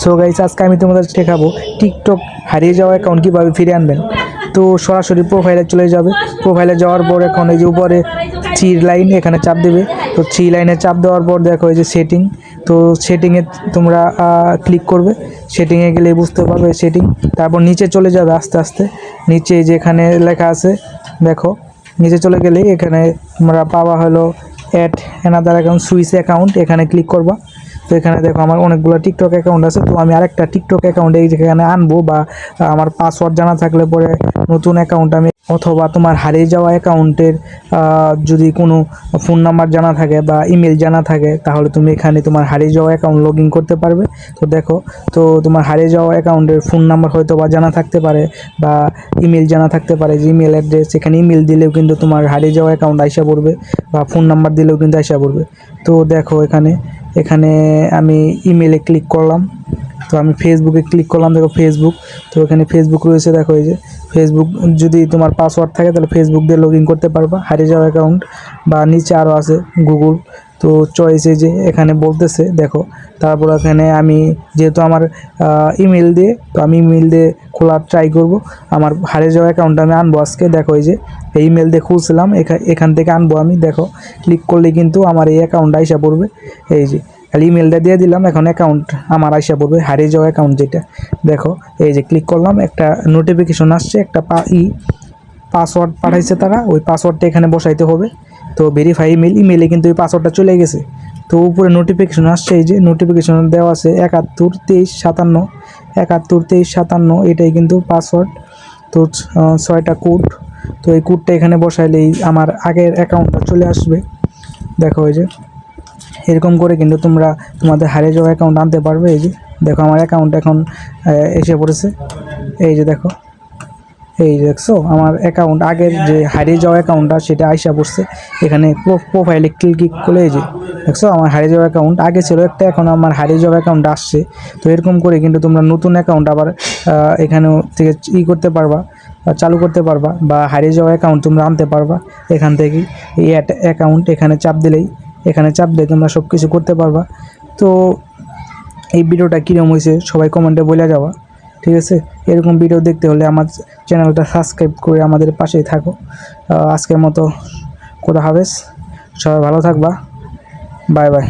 So guys, আজকে আমি তোমাদের শেখাবো টিকটক হারিয়ে যাওয়া অ্যাকাউন্ট কীভাবে ফিরে আনবেন। তো সরাসরি প্রোফাইলে চলে যাবে। প্রোফাইলে যাওয়ার পর এখন এই যে উপরে থ্রি লাইন, এখানে চাপ দেবে। তো থ্রি লাইনে চাপ দেওয়ার পর দেখো এই যে সেটিং। তো সেটিংয়ে তোমরা ক্লিক করবে। সেটিংয়ে গেলে বুঝতে পারবে সেটিং। তারপর নিচে চলে যাবে আস্তে আস্তে। নিচে যেখানে লেখা আছে দেখো, নিচে চলে গেলে এখানে তোমরা পাওয়া হলো add another account, switch account, এখানে ক্লিক করবা। তো এখানে দেখো আমার অনেকগুলো টিকটক অ্যাকাউন্ট আছে। তো আমি আরেকটা টিকটক অ্যাকাউন্ট এই যেখানে আনবো, বা আমার পাসওয়ার্ড জানা থাকলে পরে নতুন অ্যাকাউন্ট আমি, অথবা তোমার হারিয়ে যাওয়া অ্যাকাউন্টের যদি কোনো ফোন নাম্বার জানা থাকে বা ইমেল জানা থাকে, তাহলে তুমি এখানে তোমার হারিয়ে যাওয়া অ্যাকাউন্ট লগ ইন করতে পারবে। তো দেখো, তো তোমার হারিয়ে যাওয়া অ্যাকাউন্টের ফোন নাম্বার হয়তো বা জানা থাকতে পারে, বা ইমেল জানা থাকতে পারে, যে ইমেল অ্যাড্রেস, এখানে ইমেল দিলেও কিন্তু তোমার হারিয়ে যাওয়া অ্যাকাউন্ট আইসা পড়বে, বা ফোন নাম্বার দিলেও কিন্তু আইসা পড়বে। তো দেখো এখানে আমি ইমেলে ক্লিক করলাম। তো আমি ফেসবুকে ক্লিক করলাম, দেখো ফেসবুক। তো এখানে ফেসবুক রয়েছে, দেখো এই যে ফেসবুক। যদি তোমার পাসওয়ার্ড থাকে তাহলে ফেসবুক দিয়ে লগ ইন করতে পারবা হারিয়ে যাওয়া অ্যাকাউন্ট। বা নিচে আরও আছে গুগল। তো চয়েসে যে এখানে বলতেছে দেখো। তারপর এখানে আমি যেহেতু আমার ইমেল দিয়ে, তো আমি ইমেল দিয়ে খোলার ট্রাই করব। আমার হারিয়ে যাওয়া অ্যাকাউন্টটা আমি আনবো আজকে। দেখো এই যে এই ইমেল দিয়ে খুলছিলাম, এখান থেকে আনবো আমি। দেখো ক্লিক করলে কিন্তু আমার এই অ্যাকাউন্টটা আইসা পড়বে। এই যে খালি ইমেলটা দিয়ে দিলাম, এখন অ্যাকাউন্ট আমার আইসা পড়বে, হারিয়ে যাওয়া অ্যাকাউন্ট যেটা। দেখো এই যে ক্লিক করলাম, একটা নোটিফিকেশন আসছে, একটা পাসওয়ার্ড পাঠাইছে তারা, ওই পাসওয়ার্ডটা এখানে বসাইতে হবে। তো ভেরিফাই ইমেলে কিন্তু ওই পাসওয়ার্ডটা চলে গেছে। তো উপরে নোটিফিকেশন আসছে, এই যে নোটিফিকেশন দেওয়া আছে 71 23 57, এটাই কিন্তু পাসওয়ার্ড। তো 6টা কোড। তো এই কোডটা এখানে বসাইলেই আমার আগের অ্যাকাউন্টটা চলে আসবে। দেখো এই যে এরকম করে কিন্তু তোমরা তোমাদের হারিয়ে যাওয়া অ্যাকাউন্ট আনতে পারবে। এই যে দেখো আমার অ্যাকাউন্ট এখন এসে পড়েছে। এই যে দেখো, এই দেখছো আমার অ্যাকাউন্ট, আগের যে হারিয়ে যাওয়া অ্যাকাউন্টটা সেটা আইসা পড়ছে। এখানে প্রোফাইলে ক্লিক করলে এই যে দেখছো আমার হারিয়ে যাওয়া অ্যাকাউন্ট আগে ছিল একটা, এখন আমার হারিয়ে যাওয়া অ্যাকাউন্ট আসছে। তো এরকম করে কিন্তু তোমরা নতুন অ্যাকাউন্ট আবার এখানেও থেকে করতে পারবা, চালু করতে পারবা, বা হারিয়ে যাওয়া অ্যাকাউন্ট তোমরা আনতে পারবা এখান থেকেই। এই অ্যাকাউন্ট এখানে চাপ দিলেই, এখানে চাপ দিয়ে তোমরা সব কিছু করতে পারবা। তো এই ভিডিওটা কীরকম হয়েছে সবাই কমেন্টে বলে যাওয়া, ঠিক আছে? এরকম ভিডিও দেখতে হলে আমার চ্যানেলটা সাবস্ক্রাইব করে আমাদের পাশেই থাকো। আজকের মতো খোদা হাফেজ, সবাই ভালো থাকবা, বাই বাই।